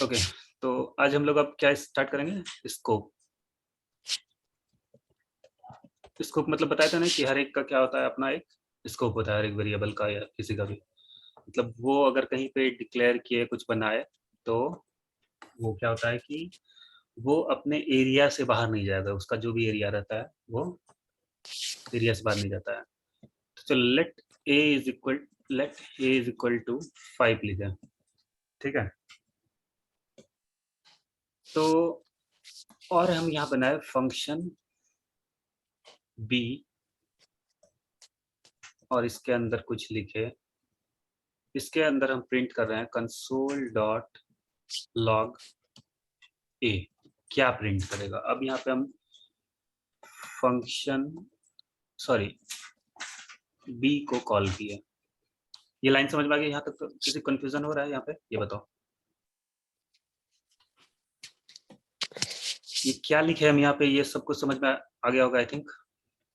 Okay, तो आज हम लोग अब क्या स्टार्ट करेंगे? स्कोप। स्कोप मतलब बताया था ना कि हर एक का क्या होता है, अपना एक स्कोप होता है हर एक वेरिएबल का या किसी का भी। मतलब वो अगर कहीं पे डिक्लेयर किए कुछ बनाए तो वो क्या होता है कि वो अपने एरिया से बाहर नहीं जाएगा, उसका जो भी एरिया रहता है वो एरिया से बाहर नहीं जाता है। तो चलो let a is equal to 5 लिखे, ठीक है। तो और हम यहाँ बनाए फंक्शन बी और इसके अंदर कुछ लिखे। इसके अंदर हम प्रिंट कर रहे हैं कंसोल डॉट लॉग ए। क्या प्रिंट करेगा? अब यहाँ पे हम फंक्शन सॉरी बी को कॉल किए। ये लाइन समझ में आ गई? यहाँ तक तो किसी कंफ्यूजन हो रहा है यहाँ पे? ये बताओ, ये क्या लिखे हम यहाँ पे? ये सब कुछ समझ में आ गया होगा आई थिंक।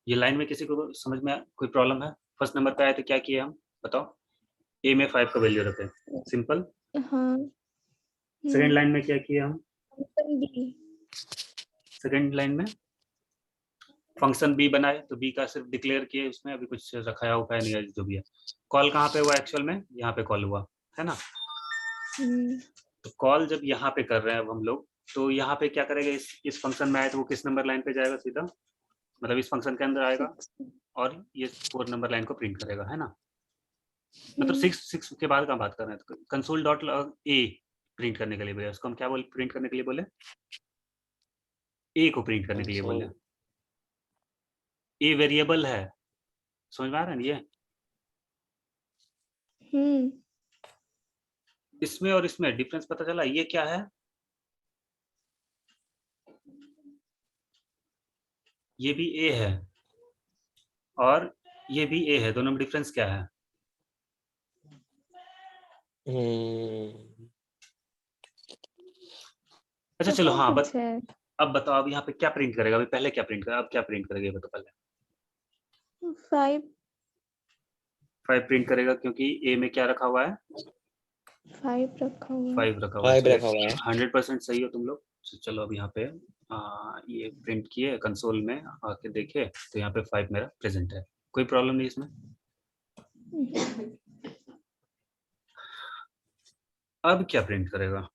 ये लाइन में किसी को समझ में कोई प्रॉब्लम है? फर्स्ट नंबर पे आए तो क्या किए हम, बताओ। ए में 5 का वैल्यू रखे, सिंपल। हाँ। सेकेंड लाइन में क्या किया हम? बी। सेकेंड लाइन में फंक्शन बी बनाए, तो बी का सिर्फ डिक्लेयर किए, उसमें अभी कुछ रखाया उखाया नहीं है, जो भी है। कॉल कहाँ पे हुआ एक्चुअल में? यहाँ पे कॉल हुआ है ना। तो कॉल जब यहाँ पे कर रहे हैं अब हम लोग, तो यहाँ पे क्या करेगा, इस फंक्शन में आए तो वो किस नंबर लाइन पे जाएगा सीधा, मतलब इस फंक्शन के अंदर आएगा 6। और ये 4 नंबर लाइन को प्रिंट करेगा, है ना। मतलब सिक्स के बाद का बात कर रहे हैं, तो कंसोल डॉट ए प्रिंट करने के लिए बोले, उसको हम क्या बोले प्रिंट करने के लिए बोले? ए को प्रिंट करने के लिए बोले। कंसोल। ए वेरिएबल है, समझ में आ रहा है ना ये? इसमें और इसमें डिफरेंस पता चला? ये क्या है, ये भी ए है और ये भी ए है, दोनों में डिफरेंस क्या है? अच्छा चलो, हाँ कुछ है। अब बताओ, अब यहाँ पे क्या प्रिंट करेगा? अभी पहले क्या प्रिंट करेगा, अब क्या प्रिंट करेगा ये बताओ पहले। 5 5 प्रिंट करेगा क्योंकि ए में क्या रखा हुआ है? 5 रखा हुआ है। 5 रखा हुआ है। 5 चलो रखा हुआ है। 100% सही हो तुम लोग। चलो अब यहाँ पे ये प्रिंट किए, कंसोल में आके देखे तो यहाँ पे 5 मेरा प्रेजेंट है, कोई प्रॉब्लम नहीं इसमें। अब क्या प्रिंट करेगा?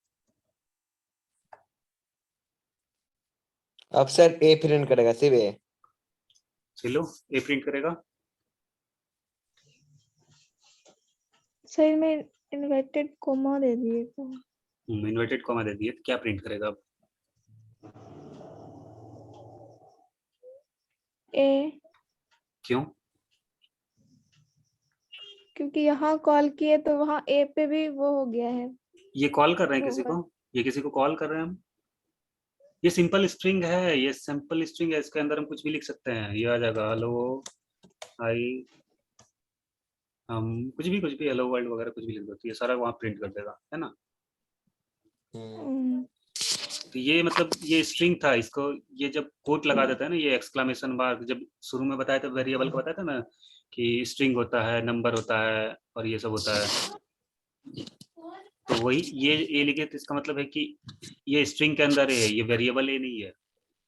अब सर ए प्रिंट करेगा, सिर्फ ए। चलो ए प्रिंट करेगा। सही में इन्वर्टेड कोमा दे दिए तो इन्वर्टेड कॉमा दे दिए, तो क्या प्रिंट करेगा अब? ए, क्यों? क्योंकि यहाँ कॉल किए तो वहाँ ए पे भी वो हो गया है। ये कॉल कर रहे हैं वो किसी को, ये किसी को कॉल कर रहे हैं हम। ये सिंपल स्ट्रिंग है, ये सिंपल स्ट्रिंग है, इसके अंदर हम कुछ भी लिख सकते हैं, ये आ जाएगा हेलो हाई, हम कुछ भी हेलो वर्ल्ड वगैरह कुछ भी लिख दो तो ये सारा वहाँ प्रिंट कर देगा, है ना। तो ये मतलब ये स्ट्रिंग था, इसको ये जब कोट लगा देता है ना, ये एक्सक्लेमेशन मार्क, जब शुरू में बताया था वेरिएबल को बताया था ना कि स्ट्रिंग होता है, नंबर होता है और ये सब होता है, तो वही ये लिखे तो इसका मतलब है कि ये स्ट्रिंग के अंदर है, ये वेरिएबल ए नहीं है।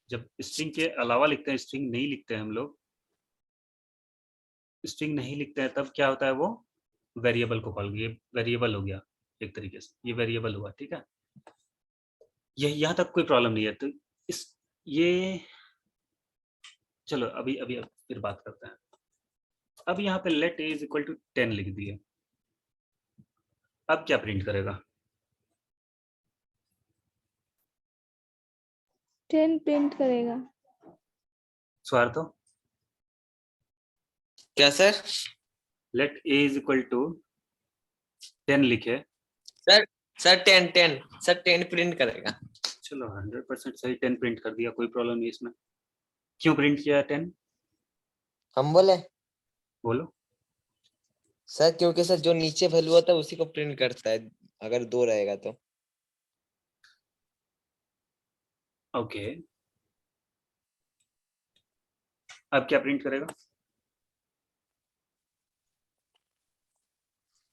जब स्ट्रिंग के अलावा लिखते हैं, स्ट्रिंग नहीं लिखते हैं हम लोग, स्ट्रिंग नहीं लिखते हैं, तब क्या होता है, वो वेरिएबल को कॉल, ये वेरिएबल हो गया एक तरीके से, ये वेरिएबल हुआ, ठीक है। ये यहाँ तक कोई प्रॉब्लम नहीं है। तो इस ये चलो अभी अभी अब फिर बात करते हैं। अब यहाँ पे let a is equal to 10 लिख दिए, अब क्या प्रिंट करेगा? 10 प्रिंट करेगा। स्वार तो क्या sir? Let a is equal to 10 लिखे। सर सर 10 सर 10 प्रिंट करेगा। चलो 100% सही, 10 प्रिंट कर दिया, कोई प्रॉब्लम नहीं इसमें। क्यों प्रिंट किया 10? हम बोले बोलो। सर क्योंकि सर जो नीचे वैल्यू होता है उसी को प्रिंट करता है, अगर 2 रहेगा तो। ओके, अब क्या प्रिंट करेगा?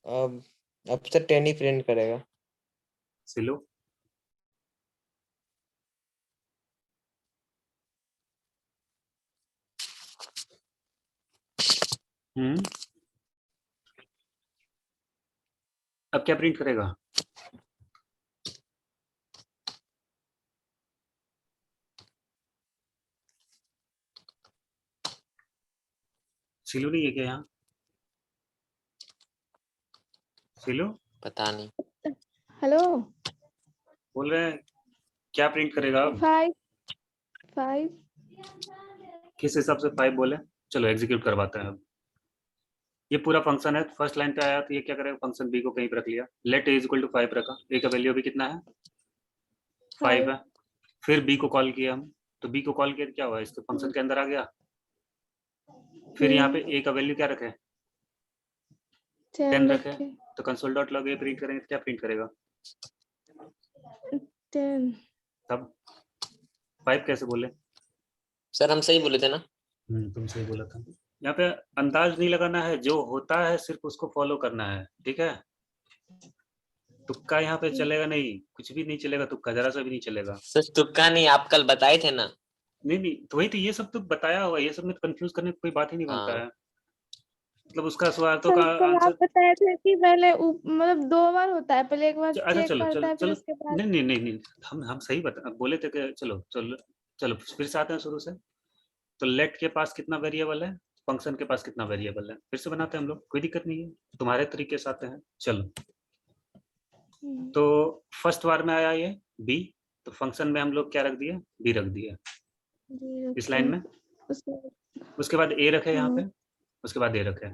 अब अब सर 10 ही प्रिंट करेगा। सिलो अब क्या प्रिंट करेगा? सिलू नहीं है क्या यहाँ? सिलू पता नहीं। हेलो। बोल रहे हैं क्या प्रिंट करेगा अब? 5 किस हिसाब से 5 बोले? चलो एग्जीक्यूट करवाते हैं अब। ये पूरा फंक्शन है, फर्स्ट लाइन पे आया तो ये क्या करेगा, फंक्शन बी को कहीं पे रख लिया, let a is equal to 5 रखा, ए का वैल्यू अभी कितना है? 5 है। फिर बी को कॉल किया हम, तो बी को कॉल किया तो क्या हुआ, इसके फंक्शन के अंदर आ गया। फिर यहाँ पे ए का वैल्यू क्या रखे? 10 रखे। तो कंसोल डॉट लॉग ए प्रिंट करेंगे तो क्या प्रिंट करेगा? 10। तब 5 कैसे बोले? सर हम सही बोले थे ना? तुम सही बोला था। यहाँ पे अंदाज नहीं लगाना है, जो होता है सिर्फ उसको फॉलो करना है, ठीक है? तुक्का यहाँ पे चलेगा नहीं, कुछ भी नहीं चलेगा, तुक्का जरा सा भी नहीं चलेगा। सर तुक्का नहीं, आप कल बताए थे ना। नहीं नहीं, तो वही तो, ये सब तो बताया हुआ, ये सब में कंफ्यूज करने की कोई बात ही नहीं बनता हाँ। है। मतलब उसका सवालों सर का कल आंसर। आप बताए थे कि पहले मतलब 2 बार होता है, पहले एक बार अच्छा चेक चलो करता चलो है फिर चलो, उसके बाद। नहीं नहीं नहीं नहीं, हम सही बता बोले थे कि चलो चलो चलो फिर से आते हैं शुरू से। तो लेट के पास कितना वेरिएबल है, फंक्शन के पास कितना वेरिएबल है, फिर से बनाते हैं हम लोग, कोई दिक्कत नहीं है, तुम्हारे तरीके से आते हैं। चलो, तो फर्स्ट बार में आया ये बी, तो फंक्शन में हम लोग क्या रख दिए, बी रख दिए इस लाइन में। उसके बाद ए रखे यहाँ पे, उसके बाद ए रखे।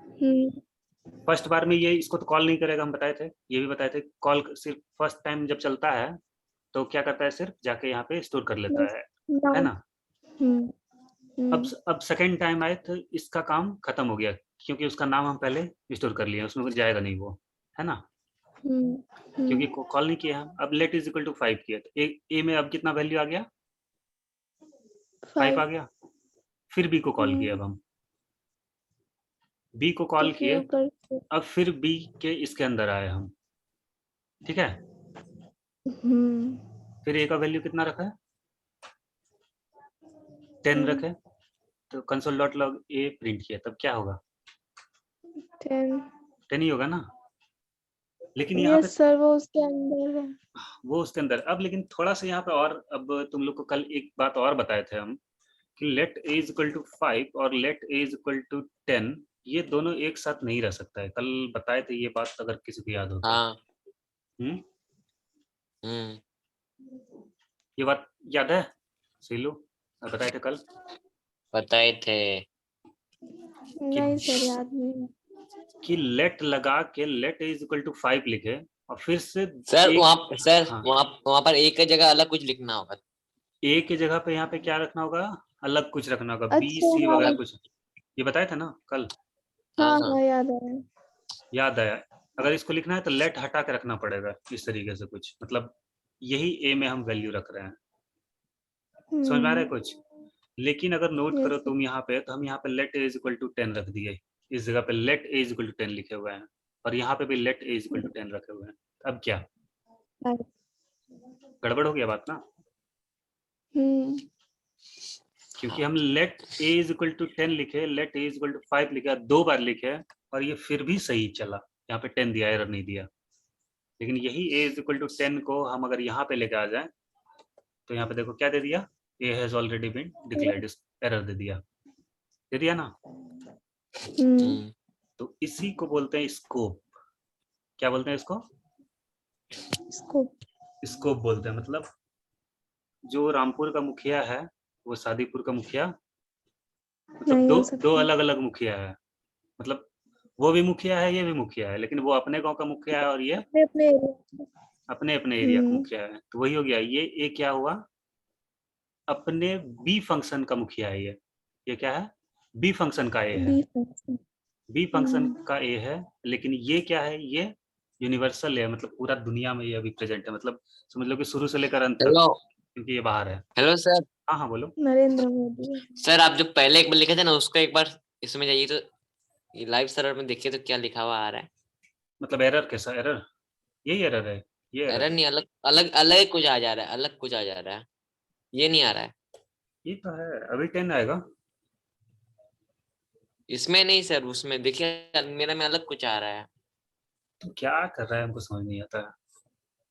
फर्स्ट बार में ये इसको तो कॉल नहीं करेगा, हम बताए थे, ये भी बताए थे, कॉल सिर्फ फर्स्ट टाइम जब चलता है तो क्या करता है, सिर्फ जाके यहाँ पे स्टोर कर लेता है ना? अब सेकंड टाइम आए तो इसका काम खत्म हो गया, क्योंकि उसका नाम हम पहले स्टोर कर लिए, उसमें कुछ जाएगा नहीं वो, है ना? क्योंकि कॉल नहीं किया हम। अब लेट इज इक्वल टू 5 किया तो ए में अब कितना वैल्यू आ गया, 5 आ गया। फिर बी को कॉल किया, अब हम बी को कॉल किए, अब फिर बी के इसके अंदर आए हम, ठीक है? फिर ए का वैल्यू कितना रखा है, 10 रखे, तो कंसोल डॉट लॉग ए प्रिंट किया, तब क्या होगा, 10 ही होगा ना? लेकिन यहाँ पे सर वो उसके अंदर है। वो उसके अंदर, अब लेकिन थोड़ा सा यहाँ पे और, अब तुम लोग को कल एक बात और बताए थे हम कि let a is equal to 5 और let a is equal to 10, ये दोनों एक साथ नहीं रह सकता है, कल बताए थे ये बात, अगर किसी को याद हो तो। हाँ। ये बात याद है सीलू, बताए थे कल? बताए थे। नहीं सर याद नहीं। कि लेट लगा के लेट इज इक्वल टू 5 लिखे और फिर से सर एक, वहाँ सर हाँ, वहाँ पर एक जगह अलग कुछ लिखना होगा। ए की जगह पे यहाँ पे क्या रखना होगा, अलग कुछ रखना होगा, बी अच्छा सी वगैरह हाँ। कुछ, ये बताया था ना कल? हाँ हाँ। हाँ याद आया। याद आया। अगर इसको लिखना है तो लेट हटा के रखना पड़ेगा इस तरीके से कुछ, मतलब यही ए में हम वैल्यू रख रहे हैं, समझ में आ रहा है कुछ? लेकिन अगर नोट करो यस तुम यहाँ पे, तो हम यहाँ पे let a is equal to 10 रख दिए, इस जगह पे let a is equal to 10 लिखे हुए हैं, और यहाँ पे भी let a is equal to 10 रखे हुए हैं। अब क्या गड़बड़ हो गया बात ना? क्योंकि हम let a is equal to 10 लिखे, let a is equal to 5 लिखा, 2 बार लिखे, और ये फिर भी सही चला, यहाँ पे 10 दिया, एरर नहीं दिया। लेकिन यही ए इज इक्वल टू 10 को हम अगर यहाँ पे लेके आ जाए, तो यहाँ पे देखो क्या दे दिया, A has already been declared, error दे दिया ना? तो इसी को बोलते हैं स्कोप। क्या बोलते हैं इसको? स्कोप बोलते हैं। मतलब जो रामपुर का मुखिया है वो शादीपुर का मुखिया, मतलब दो अलग अलग मुखिया है, मतलब वो भी मुखिया है, ये भी मुखिया है, लेकिन वो अपने गांव का मुखिया है और ये अपने अपने एरिया का मुखिया है। तो वही हो गया, ये क्या हुआ, अपने बी फंक्शन का मुखिया है ये क्या है, बी फंक्शन का ए है, बी फंक्शन का ए है। लेकिन ये क्या है, ये यूनिवर्सल है, मतलब पूरा दुनिया में ये अभी प्रेजेंट है, मतलब समझ लो कि शुरू से लेकर अंत तक, क्योंकि ये बाहर है। Hello sir. हाँ हाँ बोलो। नरेंद्र मोदी। सर आप जो पहले एक बार लिखे थे ना, उसको एक बार इसमें जाइए तो ये लाइव सर्वर में देखिए तो क्या लिखा हुआ आ रहा है। मतलब एरर कैसा एरर, यही एरर है, ये एरर एरर है। नहीं, अलग अलग अलग कुछ आ जा रहा है, अलग कुछ आ जा रहा है, ये नहीं आ रहा है। ये तो है, अभी 10 आएगा। इसमें नहीं सर, उसमें देखिए मेरा में अलग कुछ आ रहा है। तुम क्या कर रहा है हमको समझ नहीं आता है।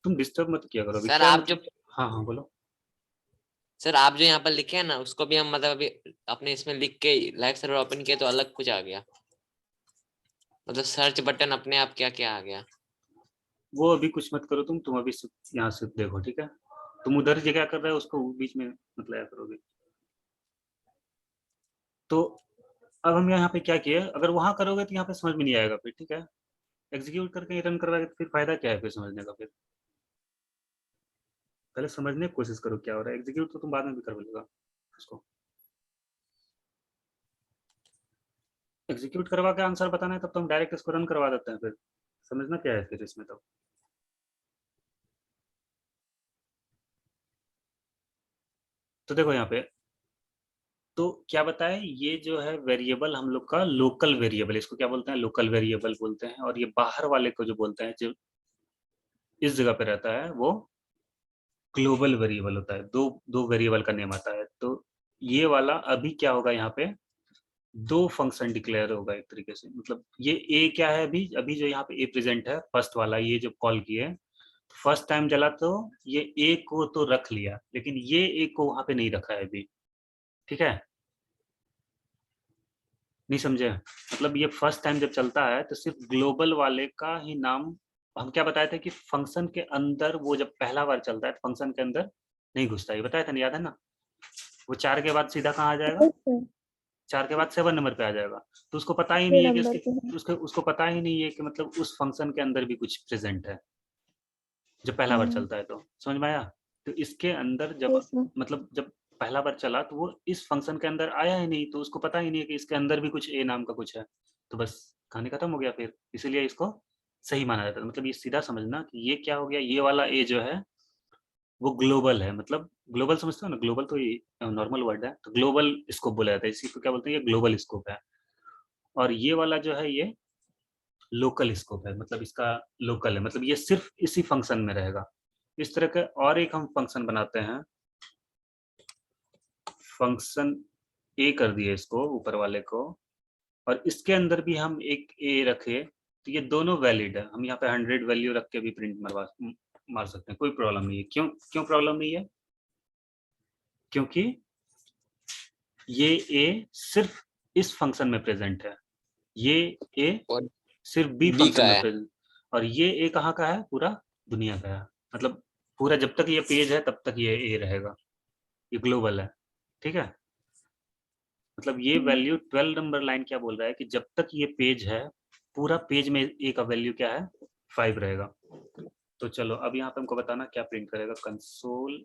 तुम डिस्टर्ब मत किया करो अभी। सर क्या आप मतलब? हाँ हाँ बोलो। सर आप जो यहाँ पर लिखे हैं ना, उसको भी हम मतलब अभी अपने इसमें लिख के लाइव सर्वर ओपन किया तो अलग कुछ आ गया। मतलब सर्च बटन अपने आप क्या क्या आ गया। वो अभी कुछ मत करो तुम अभी यहाँ से देखो, ठीक है? तुम उधर से क्या कर रहे हो उसको बीच में मत लाया करोगे। तो अब हम यहाँ पे क्या किए, अगर वहां करोगे तो यहाँ पे समझ में नहीं आएगा फिर, ठीक है? एग्जीक्यूट करके रन करवाएगा तो फिर फायदा क्या है फिर समझने का? फिर पहले समझने की कोशिश करो क्या हो रहा है। एग्जीक्यूट तो तुम बाद में भी कर लेगा उसको। एग्जीक्यूट करवा के आंसर बताना है तब तो हम डायरेक्ट इसको रन करवा देते हैं। फिर समझना क्या है फिर इसमें? तो देखो यहाँ पे तो क्या बताए, ये जो है वेरिएबल हम लोग का लोकल वेरिएबल, इसको क्या बोलते हैं? लोकल वेरिएबल बोलते हैं। और ये बाहर वाले को जो बोलते हैं, जो इस जगह पे रहता है, वो ग्लोबल वेरिएबल होता है। दो दो वेरिएबल का नेम आता है। तो ये वाला अभी क्या होगा, यहाँ पे दो फंक्शन डिक्लेयर होगा एक तरीके से। मतलब ये ए क्या है, अभी अभी जो यहाँ पे ए प्रेजेंट है फर्स्ट वाला, ये जो कॉल किए फर्स्ट टाइम जला तो ये ए को तो रख लिया, लेकिन ये ए को वहां पे नहीं रखा है अभी, ठीक है? नहीं समझे? मतलब ये फर्स्ट टाइम जब चलता है तो सिर्फ ग्लोबल वाले का ही नाम। हम क्या बताए थे कि फंक्शन के अंदर वो जब पहला बार चलता है फंक्शन के अंदर नहीं घुसता, ये बताया था ना, याद है ना? वो 4 के बाद सीधा कहाँ आ जाएगा? यस सर, 4 के बाद 7 नंबर पे आ जाएगा। तो उसको पता ही 6 नहीं है कि नंबर पे है। उसको पता ही नहीं है कि मतलब उस फंक्शन के अंदर भी कुछ प्रेजेंट है जब पहला बार चलता है। तो समझ में आया? तो इसके अंदर जब यस सर। मतलब जब पहला बार चला तो वो इस फंक्शन के अंदर आया ही नहीं, तो उसको पता ही नहीं है कि इसके अंदर भी कुछ ए नाम का कुछ है। तो बस कहानी खत्म हो गया फिर। इसीलिए इसको सही माना जाता है। मतलब ये सीधा समझना कि ये क्या हो गया, ये वाला ए जो है वो ग्लोबल है। मतलब ग्लोबल समझते हो ना? ग्लोबल तो ये नॉर्मल वर्ड है, तो ग्लोबल स्कोप बोला जाता है। इसी को क्या बोलते हैं? ये ग्लोबल स्कोप है। और ये वाला जो है ये लोकल स्कोप है। मतलब इसका लोकल है, मतलब ये सिर्फ इसी फंक्शन में रहेगा। इस तरह के और एक हम फंक्शन बनाते हैं। फंक्शन ए कर दिए इसको ऊपर वाले को, और इसके अंदर भी हम एक ए रखे तो ये दोनों वैलिड है। हम यहाँ पे 100 वैल्यू रख के भी प्रिंट मार सकते हैं, कोई प्रॉब्लम नहीं है। क्यों क्यों प्रॉब्लम नहीं है? क्योंकि ये ए सिर्फ इस फंक्शन में प्रेजेंट है, ये ए और सिर्फ बी बी फंक्शन का में है। प्रेजेंट। और ये ए कहाँ का है? पूरा दुनिया का है। मतलब पूरा जब तक ये पेज है तब तक ये ए रहेगा। ये ग्लोबल है, ठीक है? मतलब ये वैल्यू 12 नंबर लाइन क्या बोल रहा है कि जब तक ये पेज है पूरा पेज में ए का वैल्यू क्या है? 5 रहेगा। तो चलो अब यहाँ पे हमको बताना क्या प्रिंट करेगा। कंसोल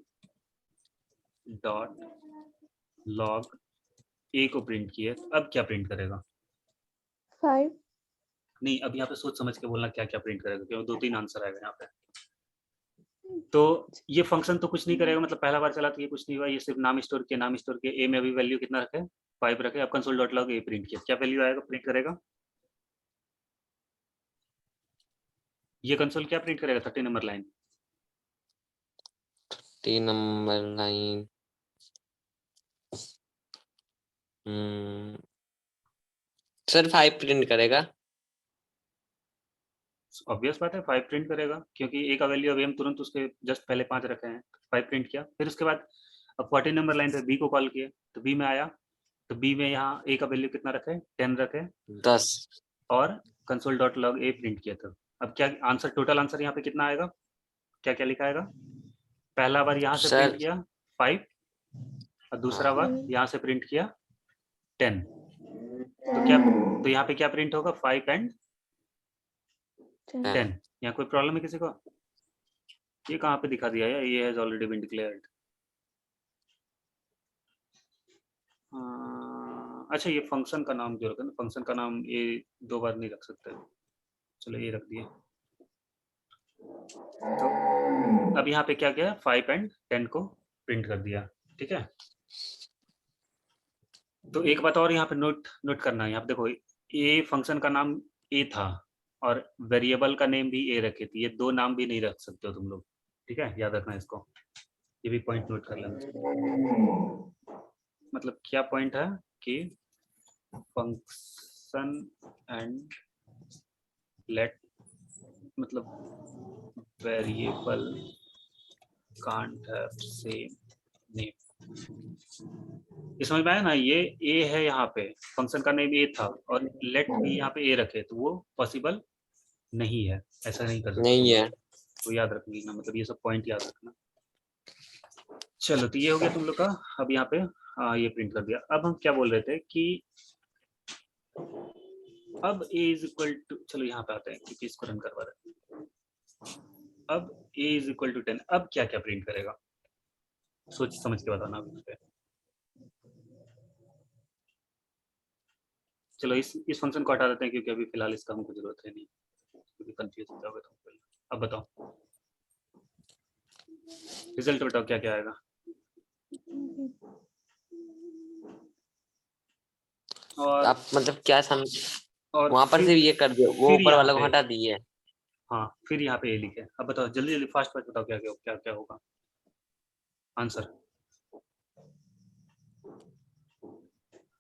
डॉट लॉग ए को प्रिंट किए, अब क्या प्रिंट करेगा? 5। नहीं, अब यहाँ पे सोच समझ के बोलना क्या क्या प्रिंट करेगा, क्योंकि 2-3 आंसर आएगा यहाँ पे। तो ये फंक्शन तो कुछ नहीं करेगा, मतलब पहला बार चला तो ये कुछ नहीं हुआ, ये सिर्फ नाम स्टोर किया। नाम स्टोर किया, ए में अभी वैल्यू कितना रखे? 5 रखे। अब कंसोल डॉट लॉग ए प्रिंट किया, क्या वैल्यू आएगा? प्रिंट करेगा ये कंसोल क्या प्रिंट करेगा? 30 number line. 3 number line. Sir 5 print करेगा। ऑब्वियस बात है 5 प्रिंट करेगा, क्योंकि ए का वैल्यू अभी हम तुरंत उसके जस्ट पहले 5 रखे हैं। 5 प्रिंट किया। फिर उसके बाद अब 14 नंबर लाइन पे बी को कॉल किया, तो बी में आया, तो बी में यहाँ ए का वैल्यू कितना रखे? 10 रखे। 10। और कंसोल डॉट लॉग ए प्रिंट किया था। अब क्या आंसर, टोटल आंसर यहाँ पे कितना आएगा? क्या क्या लिखा आएगा? पहला बार यहाँ से प्रिंट सर किया 5, और दूसरा बार यहाँ से प्रिंट किया 10। तो क्या, तो यहाँ पे क्या प्रिंट होगा? 5 एंड 10। यहाँ कोई प्रॉब्लम है किसी को? ये कहाँ पे दिखा दिया है? ये हैज ऑलरेडी बीन डिक्लेयर्ड। अच्छा, ये फंक्शन का नाम जो रखा ना, फंक्शन का नाम ये 2 बार नहीं रख सकते। चलो ये रख दिए। तो अब यहाँ पे क्या किया? 5 एंड 10 को प्रिंट कर दिया, ठीक है? तो एक बात और यहाँ पे नोट करना है। यहाँ पे देखो, ए फंक्शन का नाम ए था और वेरिएबल का नेम भी ए रखे थे। ये 2 नाम भी नहीं रख सकते हो तुम लोग, ठीक है? याद रखना इसको, ये भी पॉइंट नोट कर लेना। मतलब क्या पॉइंट है कि फंक्शन एंड लेट मतलब variable can't have same name. ये समझ में आया ना, ये ए है, यहाँ पे फंक्शन का नेम ए था और लेट भी यहाँ पे ए रखे तो वो पॉसिबल नहीं है, ऐसा नहीं कर सकते। नहीं है। तो याद रखनी ना, मतलब ये सब पॉइंट याद रखना। चलो तो ये हो गया तुम लोग का। अब यहाँ पे ये प्रिंट कर दिया। अब हम क्या बोल रहे थे कि अब a इज इक्वल टू, चलो यहाँ पे आते हैं क्योंकि इसको रन करवा रहे हैं। अब a इज इक्वल टू 10, अब क्या क्या प्रिंट करेगा, सोच समझ के बताना अब इस पे। चलो इस फंक्शन को हटा देते हैं क्योंकि अभी फिलहाल इसका हमको जरूरत है नहीं, क्योंकि कंफ्यूज हो जाओगे तुम। अब बताओ रिजल्ट बताओ क्या क्या आएगा। और आप मतलब क्या समझ, और वहां पर फिर- से ये कर दिया, वो फिर ऊपर यहाँ वाला को पे- हटा दिए। हाँ फिर यहाँ पे ए लिखे। अब बताओ जल्दी जल्दी फास्ट फास्ट बताओ क्या क्या क्या क्या होगा आंसर।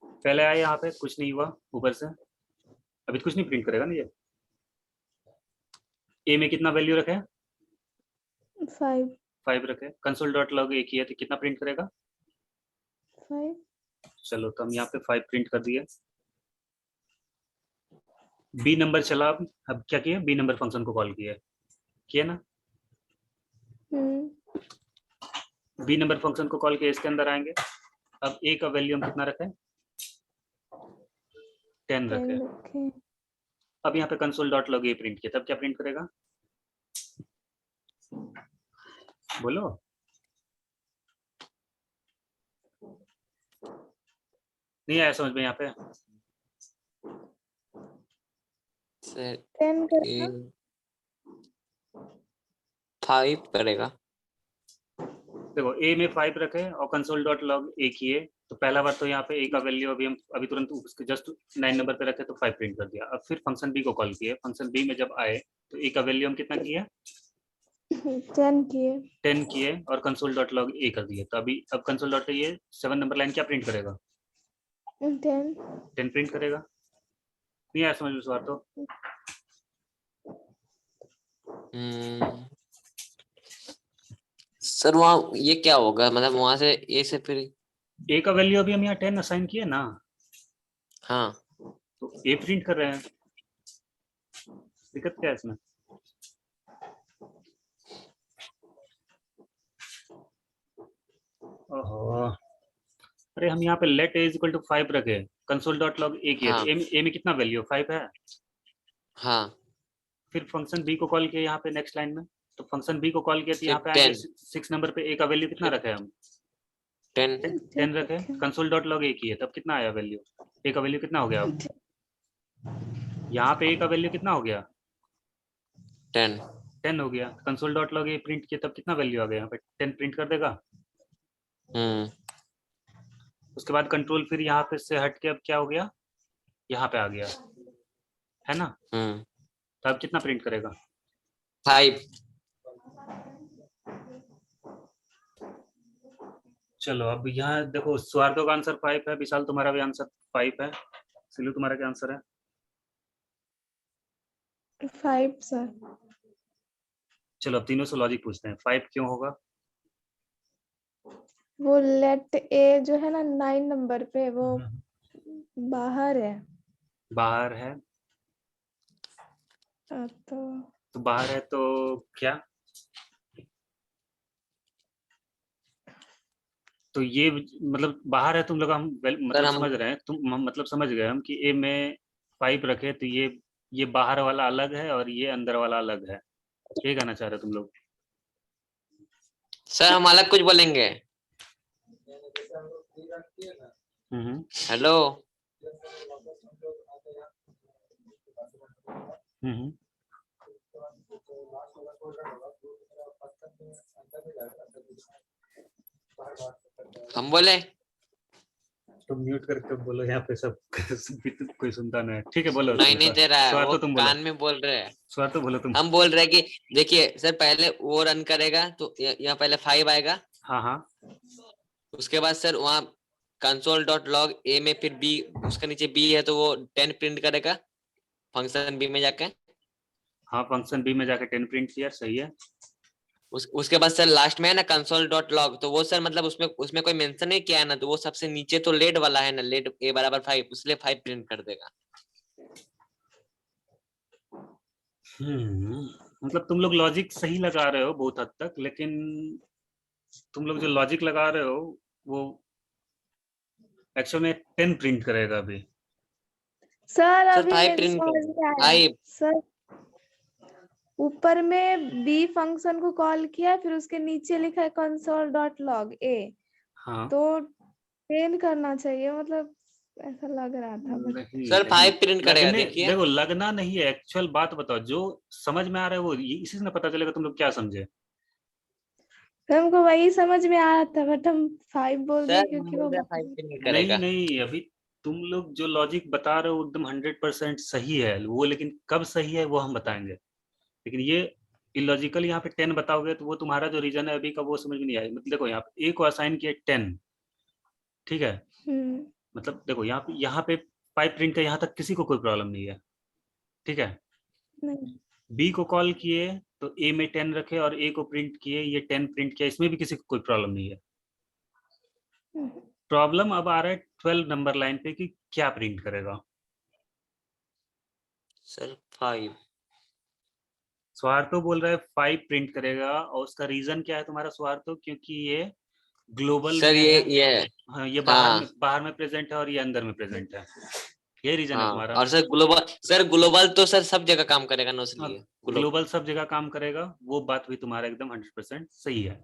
पहले आया यहाँ पे कुछ नहीं हुआ, ऊपर से अभी कुछ नहीं प्रिंट करेगा ना ये। ए में कितना वैल्यू रखे, 5 5 रखे। कंसोल डॉट लॉग ए किया तो कितना प्रिंट करेगा, 5 चलो तो हम यहाँ पे 5 प्रिंट कर दिए। बी नंबर चला। अब क्या किया, बी नंबर फंक्शन को कॉल किया ना। बी नंबर फंक्शन को कॉल किया, इसके अंदर आएंगे। अब ए का वैल्यू हम कितना रखें, 10 रखे। रखे। अब यहाँ पे कंसोल डॉट लॉग ए प्रिंट किया, तब क्या प्रिंट करेगा, बोलो। नहीं आया समझ में यहाँ पे। सर 10 करेगा। 5 करेगा। देखो ए में 5 रखे और कंसोल डॉट लॉग ए किए, तो पहला बार तो यहाँ पे ए का वैल्यू अभी हम अभी तुरंत उसके जस्ट 9 नंबर पे रखे तो 5 प्रिंट कर दिया। अब फिर फंक्शन बी को कॉल किए, फंक्शन बी में जब आए तो ए का वैल्यू हम कितना किए, 10 किए। 10 किए और कंसोल डॉट लॉग ए कर दिए। तो अभी अब कंसोल डॉट ये 7 नंबर लाइन क्या प्रिंट करेगा, 10 प्रिंट करेगा। नहीं आया समझ में सवाल तो। सर वहाँ ये क्या होगा, मतलब वहां से ए से फिर, ए का वैल्यू अभी हम यहाँ 10 असाइन किए ना, हाँ तो ए प्रिंट कर रहे हैं। दिक्कत क्या है इसमें, ओहो। अरे हम यहाँ पे let a is equal to 5 रखे, कंसोल डॉट लॉग ए किए, हाँ। तो ए में कितना वैल्यू 5 है। हाँ फिर फंक्शन बी को कॉल किया यहाँ पे नेक्स्ट लाइन में, तो फंक्शन बी को कॉल किया तो फिर यहाँ पे आएंगे 10 6 नंबर पे ए का वैल्यू कितना फिर रखे हम, 10 10 रखे। कंसोल डॉट लॉग ए किए तब कितना आया वैल्यू, ए का वैल्यू कितना हो गया अब, यहाँ पे ए का वैल्यू कितना हो गया 10 हो गया। कंसोल डॉट लॉग ए प्रिंट किया तब कितना वैल्यू आ गया, यहाँ पे 10 प्रिंट कर देगा। उसके बाद कंट्रोल फिर यहाँ पे से हट के अब क्या हो गया, यहाँ पे आ गया है ना। तो अब कितना प्रिंट करेगा, 5। चलो अब यहाँ देखो स्वार्थो का आंसर 5 है, विशाल तुम्हारा भी आंसर 5 है, सिलू तुम्हारा क्या आंसर है, 5 सर। चलो अब तीनों से लॉजिक पूछते हैं, 5 क्यों होगा। वो लेट ए जो है ना 9 नंबर पे, वो बाहर है। बाहर है, तो बाहर है तो क्या, तो ये मतलब बाहर है, तुम लोग हम मतलब समझ रहे हैं, तुम मतलब समझ गए हम कि ए में 5 रखे तो ये बाहर वाला अलग है और ये अंदर वाला अलग है, ये कहना चाह रहे हो तुम लोग। सर हम अलग कुछ बोलेंगे। हेलो। हम बोले तुम म्यूट करके बोलो, यहाँ पे सब कोई सुनता नहीं है। ठीक है बोलो। नहीं दे रहा है, स्वार वो तो तुम कान बोलो, में बोल रहे हैं। स्वार तो बोलो तुम। हम बोल रहे हैं कि देखिए सर पहले वो रन करेगा तो यहाँ पहले 5 आएगा। हाँ हाँ उसके बाद सर वहाँ कंसोल डॉट लॉग ए में फिर बी, उसके नीचे बी है तो वो 10 प्रिंट करेगा फंक्शन बी में जाके। हाँ, फंक्शन बी में जाके 10 प्रिंट किया, सही है। उसके बाद सर लास्ट में है ना कंसोल डॉट लॉग, तो वो सर मतलब उसमें उसमें कोई मेंशन नहीं किया है ना, तो वो सबसे नीचे तो लेट वाला है ना, लेट ए बराबर 5, इसलिए 5 प्रिंट कर देगा। मतलब तुम लोग लॉजिक सही लगा रहे हो बहुत हद तक, लेकिन तुम लोग जो लॉजिक लगा रहे हो वो एक्चुअल में 10 प्रिंट करेगा अभी। सर सर अभी 5 मेरे प्रिंट समझ में आया 5। सर। ऊपर में बी फंक्शन को कॉल किया, फिर उसके नीचे लिखा है कंसोल डॉट लॉग ए, हाँ, तो 10 करना चाहिए, मतलब ऐसा लग रहा था बट नहीं सर नहीं, 5 प्रिंट करेगा, लगने देखिए। देखो, लगना नहीं है, एक्चुअल बात बताओ, जो समझ में आ रहा है वो इसी से ना पता चलेगा तुम लोग क्या समझे। हमको वही समझ में आ रहा था, बट हम 5 बोल दिए सर हम क्योंकि बोल वो रहे 5 प्रिंट नहीं करेगा। नहीं, अभी तुम लोग जो लॉजिक बता रहे हो एकदम 100% सही है वो, लेकिन कब सही है वो हम बताएंगे। लेकिन ये इलॉजिकल यहाँ पे 10 बताओगे तो वो तुम्हारा जो रीजन है अभी का वो समझ में नहीं आएगा। मतलब देखो, यहाँ पे ए को असाइन किया 10, ठीक है। हम्म मतलब देखो, यहाँ पे 5 प्रिंट का यहाँ तक किसी को कोई प्रॉब्लम नहीं है, ठीक है। नहीं बी को कॉल किए तो ए में 10 रखे और ए को प्रिंट किए, ये 10 प्रिंट किया, इसमें भी किसी को कोई प्रॉब्लम नहीं है। हम्म, प्रॉब्लम अब आ रहा है 12 नंबर लाइन पे कि क्या प्रिंट करेगा। सर 5। स्वार्थो बोल रहा है 5 प्रिंट करेगा, और उसका रीजन क्या है तुम्हारा स्वार्थो? क्योंकि ये ग्लोबल सर में है। ये हाँ, ये हाँ बाहर में प्रेजेंट है और ये अंदर में प्रेजेंट है, ये रीजन है हाँ, तुम्हारा। और सर ग्लोबल तो सर सब जगह काम करेगा ना, हाँ, इसलिए ग्लोबल। ग्लोबल सब जगह काम करेगा, वो बात भी तुम्हारा एकदम 100% सही है।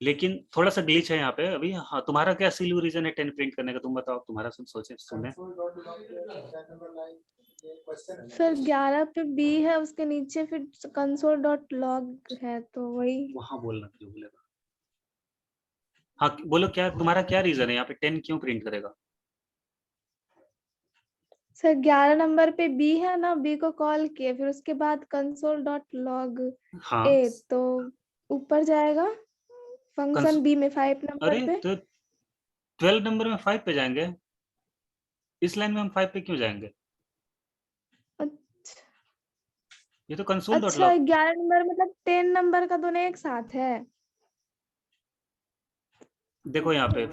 लेकिन थोड़ा सा ग्लिच है यहाँ पे अभी। हाँ, तुम्हारा क्या सिल्यू रीजन है 10 प्रिंट करने का, तुम बताओ, तुम्हारा सोचे सुने। सर 11 पे बी है, उसके नीचे फिर कंसोल डॉट लॉग है, तो वही। वहां बोलना क्यों बोलेगा। हाँ, बोलो क्या तुम्हारा क्या रीजन है, यहाँ पे 10 क्यों प्रिंट करेगा। सर 11 नंबर पे बी है ना, बी को कॉल किए, फिर उसके बाद कंसोल डॉट लॉग हाँ, ए, तो ऊपर जाएगा कंस फंक्शन बी में 5 नंबर अरे पे। तो 12 नंबर में 5 पे जाएंगे, इस लाइन में हम 5 पे क्यों जाएंगे। अच्छा ये तो कंसोल डॉट अच्छा, लॉग। 11 नंबर मतलब 10 नंबर का दोनों एक साथ है। देखो यहाँ पे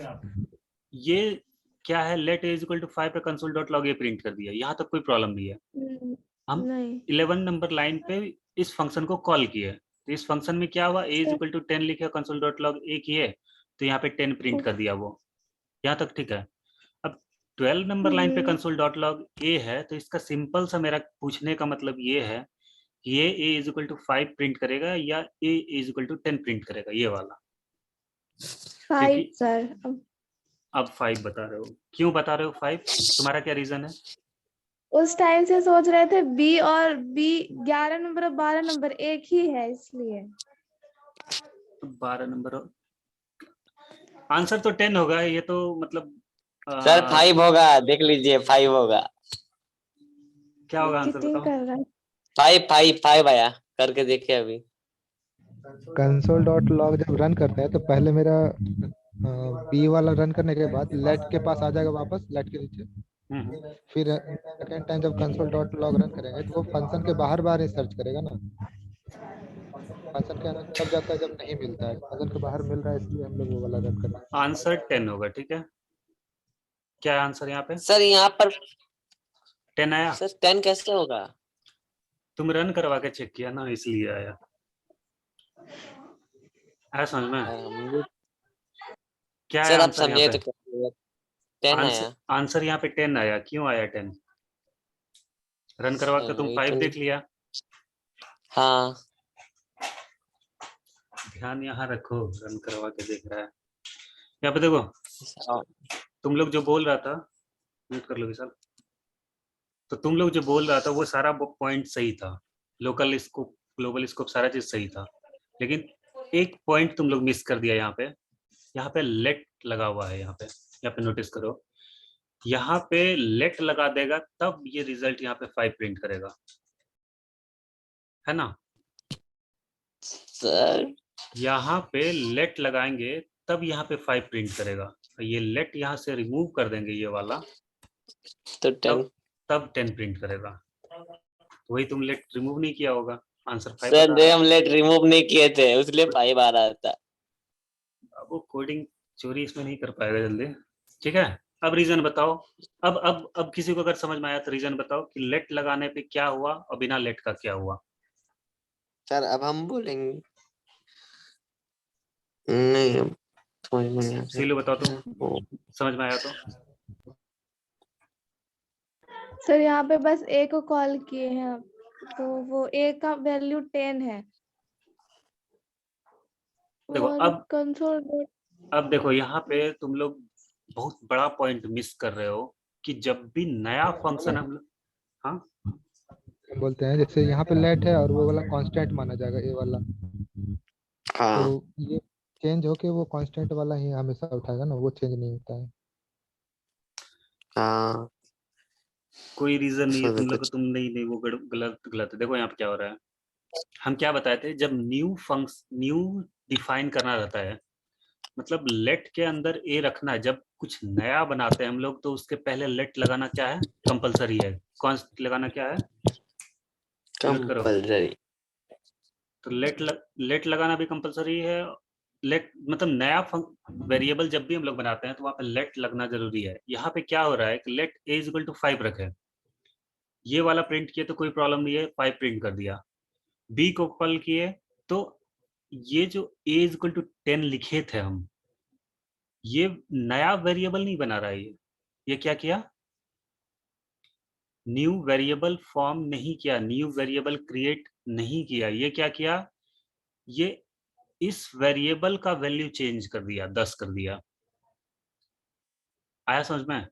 ये क्या है, लेट इज इक्वल टू 5 पे कंसोल डॉट लॉग ए प्रिंट कर दिया, यहाँ तक कोई प्रॉब्लम नहीं है। हम नहीं 11 नंबर लाइन पे इस फंक्शन को कॉल किए, तो इस फंक्शन में क्या हुआ, ए इज सर, इक्वल टू 10 लिखे, कंसोल डॉट लॉग ए किए, तो यहाँ पे 10 प्रिंट कर उफ, दिया वो, यहाँ तक ठीक है। अब 12 नंबर लाइन पे हम्म, कंसोल डॉट लॉग ए है, तो इसका सिंपल सा मेरा पूछने का मतलब ये है कि ये ए इज इक्वल टू 5 प्रिंट करेगा या ए इज इक्वल टू 10 प्रिंट करेगा, ये वाला। 5 क्योंकि सर। अब 5 बता रहे हो, क्यों बता रहे हो 5, तुम्हारा क्या रीजन है। उस टाइम से सोच रहे थे बी और बी 11 नंबर और 12 नंबर एक ही है, इसलिए। 12 नंबर आंसर तो 10 होगा, ये तो मतलब सर 5 होगा, देख लीजिए 5 होगा। क्या होगा आंसर चीटिंग बताओ। कर रहा है। 5 आया, करके देखिए अभी। कंसोल डॉट लॉग जब रन करते हैं तो पहले मेरा बी वाला रन करने के बाद लेट के पास आ जाएगा वापस, लेट के नीचे। फिर सेकेंड टाइम जब कंसोल डॉट लॉग रन करेंगे तो वो फंक्शन के बाहर बाहर ही सर्च करेगा ना, फंक्शन के अंदर तब जाता है जब नहीं मिलता है, फंक्शन के बाहर मिल रहा है इसलिए हम लोग वो वाला रन कर रहे हैं। आंसर 10 होगा, ठीक है। क्या है आंसर यहाँ पे, सर यहाँ पर 10 आया। सर 10 कैसे होगा। तुम रन करवा के चेक किया ना, इसलिए आया समझ में। क्या है सर आप आंसर यहाँ समझे पे, तो क्या 10 आंसर आया। आंसर यहाँ पे 10 आया, क्यों आया 10। रन करवा के सर तुम ये 5 तो देख लिया। हाँ ध्यान यहाँ रखो, रन करवा के देख रहा है। यहाँ पे देखो, तुम लोग जो बोल रहा था, म्यूट कर लो विशाल। तो तुम लोग जो बोल रहा था वो सारा पॉइंट सही था, लोकल स्कोप ग्लोबल स्कोप सारा चीज सही था, लेकिन एक पॉइंट तुम लोग मिस कर दिया। यहाँ पे लेट लगा हुआ है, यहाँ पे नोटिस करो, यहाँ पे लेट लगा देगा तब ये रिजल्ट यहाँ पे 5 प्रिंट करेगा, है ना। सर यहाँ पे लेट लगाएंगे तब यहाँ पे 5 प्रिंट करेगा। ये लेट यहाँ से रिमूव कर देंगे ये वाला, तो 10 तब 10 प्रिंट करेगा। वही तुम लेट रिमूव नहीं किया होगा, आंसर 5 सर बता ने रहा हम लेट रिमूव नहीं किए थे इसलिए 5 आ रहा था। है। अब वो कोडिंग चोरी इसमें नहीं कर पाएगा जल्दी। ठीक है, अब रीजन बताओ। अब किसी को अगर समझ में आया तो रीजन बताओ कि लेट लगाने पे क्या हुआ और बिना लेट का क्या हुआ। सर अब हम बोलेंगे नहीं, अब समझ में नहीं आता। सीलू बताओ तुम, समझ में आया तो। सर यहाँ पे बस ए को कॉल किए हैं तो वो ए का वैल्यू 10 है देखो और कंसोल अब देखो यहाँ पे तुम लोग बहुत बड़ा पॉइंट मिस कर रहे हो कि जब भी नया फंक्शन हम लोग, हाँ बोलते हैं जैसे यहाँ पे लेट है और वो वाला कांस्टेंट माना जाएगा ए वाला, हाँ तो ये चेंज होके वो कांस्टेंट वाला ही हमेशा उठाएगा ना, वो चेंज नहीं होता है। हाँ कोई रीजन नहीं है सर तुम लोग को, कुछ तुम नहीं वो गलत है। देखो यहाँ पे क्या हो रहा है, हम क्या बताए थे, जब न्यू डिफाइन करना रहता है, मतलब लेट के अंदर ए रखना है, जब कुछ नया बनाते हैं हम लोग तो उसके पहले लेट लगाना क्या है, कंपलसरी है। कॉन्स्ट लगाना क्या है, म्यूट करो। कंपल्सरी। तो लेट लगाना भी कंपलसरी है। लेट मतलब नया वेरिएबल जब भी हम लोग बनाते हैं तो वहां पे लेट लगना जरूरी है। यहाँ पे क्या हो रहा है कि let a is equal to 5 रखे, ये वाला प्रिंट किए तो कोई प्रॉब्लम नहीं है, 5 प्रिंट कर दिया। बी को कॉल किए तो ये जो ए इज इक्वल टू 10 लिखे थे हम, ये नया वेरिएबल नहीं बना रहा है। ये क्या किया, न्यू वेरिएबल फॉर्म नहीं किया, न्यू वेरिएबल क्रिएट नहीं किया। ये क्या किया, ये इस वेरिएबल का वैल्यू चेंज कर दिया, 10 कर दिया। आया समझ में,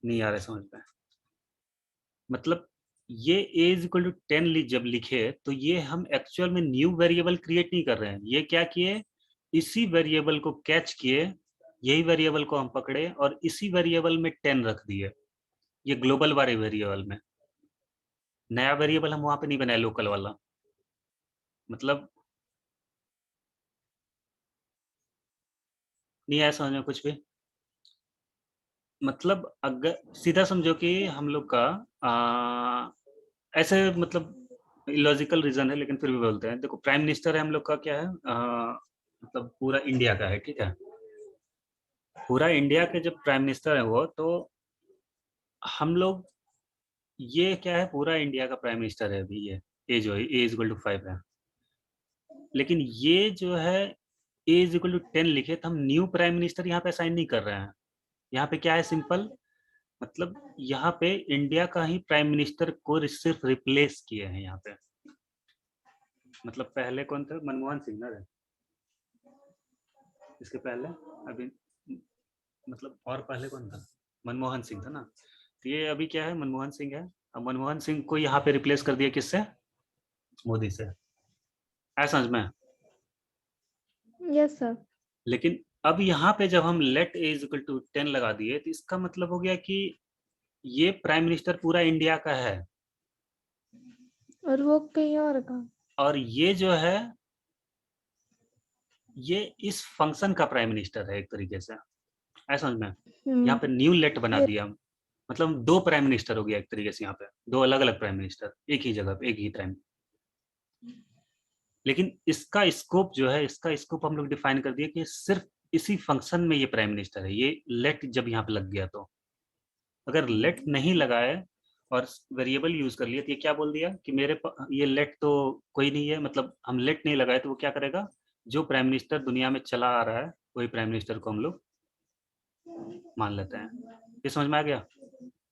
नहीं आ रहा समझ में। मतलब ये a इज इक्वल टू 10 जब लिखे तो ये हम एक्चुअल में न्यू वेरिएबल क्रिएट नहीं कर रहे हैं। ये क्या किए, इसी वेरिएबल को कैच किए, यही वेरिएबल को हम पकड़े और इसी वेरिएबल में 10 रख दिए, ये ग्लोबल वाले वेरिएबल में। नया वेरिएबल हम वहां पे नहीं बनाए, लोकल वाला। मतलब नहीं आया समझ में कुछ भी। मतलब अगर सीधा समझो कि हम लोग का ऐसे मतलब लॉजिकल रीजन है लेकिन फिर भी बोलते हैं। देखो प्राइम मिनिस्टर है हम लोग का, क्या है मतलब पूरा इंडिया का है, ठीक है। पूरा इंडिया के जब प्राइम मिनिस्टर है वो, तो हम लोग, ये क्या है, पूरा इंडिया का प्राइम मिनिस्टर है अभी। ये ए जो है ए इज इक्वल टू 5 है, लेकिन ये जो है ए इज इक्वल टू 10 लिखे तो हम न्यू प्राइम मिनिस्टर यहाँ पे असाइन नहीं कर रहे हैं। यहाँ पे क्या है, सिंपल, मतलब यहाँ पे इंडिया का ही प्राइम मिनिस्टर को सिर्फ रिप्लेस किए हैं यहाँ पे। मतलब पहले कौन था, मनमोहन सिंह ना रे? इसके पहले अभी, मतलब और पहले कौन था, मनमोहन सिंह था ना। तो ये अभी क्या है, मनमोहन सिंह है। अब मनमोहन सिंह को यहाँ पे रिप्लेस कर दिया किससे, मोदी से। ऐसा समझ में। Yes sir. लेकिन अब यहाँ पे जब हम let a is equal to 10 लगा दिए तो इसका मतलब हो गया कि ये प्राइम मिनिस्टर पूरा इंडिया का है और वो कहीं और का, और ये जो है ये इस फंक्शन का प्राइम मिनिस्टर है एक तरीके से। ऐसा समझ में। यहाँ पे न्यू लेट बना ये- दिया, मतलब 2 प्राइम मिनिस्टर हो गया एक तरीके से। यहाँ पे 2 अलग अलग प्राइम मिनिस्टर एक ही जगह पे, एक ही टाइम। लेकिन इसका स्कोप जो है, इसका स्कोप हम लोग डिफाइन कर दिए कि सिर्फ इसी फंक्शन में ये प्राइम मिनिस्टर है। ये लेट जब यहाँ पे लग गया तो, अगर लेट नहीं लगाए और वेरिएबल यूज कर लिया तो ये क्या बोल दिया कि ये लेट तो कोई नहीं है, मतलब हम लेट नहीं लगाए तो वो क्या करेगा, जो प्राइम मिनिस्टर दुनिया में चला आ रहा है वही प्राइम मिनिस्टर को हम लोग मान लेते हैं। ये समझ में आ गया।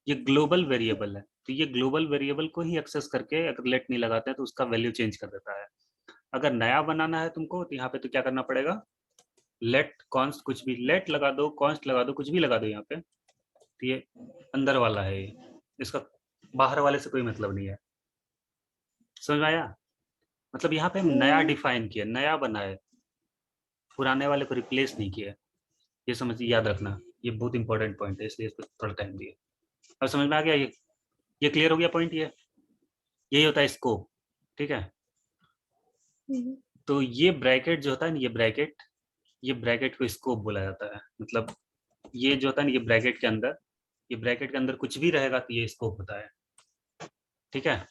ये ग्लोबल वेरिएबल है, तो ये ग्लोबल वेरिएबल को ही एक्सेस करके अगर लेट नहीं लगाते हैं तो उसका वैल्यू चेंज कर देता है। अगर नया बनाना है तुमको तो यहाँ पे तो क्या करना पड़ेगा, लेट कॉन्स्ट, कुछ भी लेट लगा दो, कॉन्स्ट लगा दो, कुछ भी लगा दो यहाँ पे। तो ये अंदर वाला है, ये इसका बाहर वाले से कोई मतलब नहीं है। समझ में आया। मतलब यहाँ पे हम नया डिफाइन किया, नया बनाए, पुराने वाले को रिप्लेस नहीं किया। ये समझ याद रखना, ये बहुत इंपॉर्टेंट पॉइंट है, इसलिए इसको थोड़ा टाइम दिए। अब समझ में आ गया, ये क्लियर हो गया पॉइंट। ये यही होता है स्कोप, ठीक है। तो ये ब्रैकेट जो होता है ना, ये ब्रैकेट को स्कोप बोला जाता है। मतलब ये जो होता है ना, ये ब्रैकेट के अंदर कुछ भी रहेगा तो ये स्कोप होता है। ठीक है।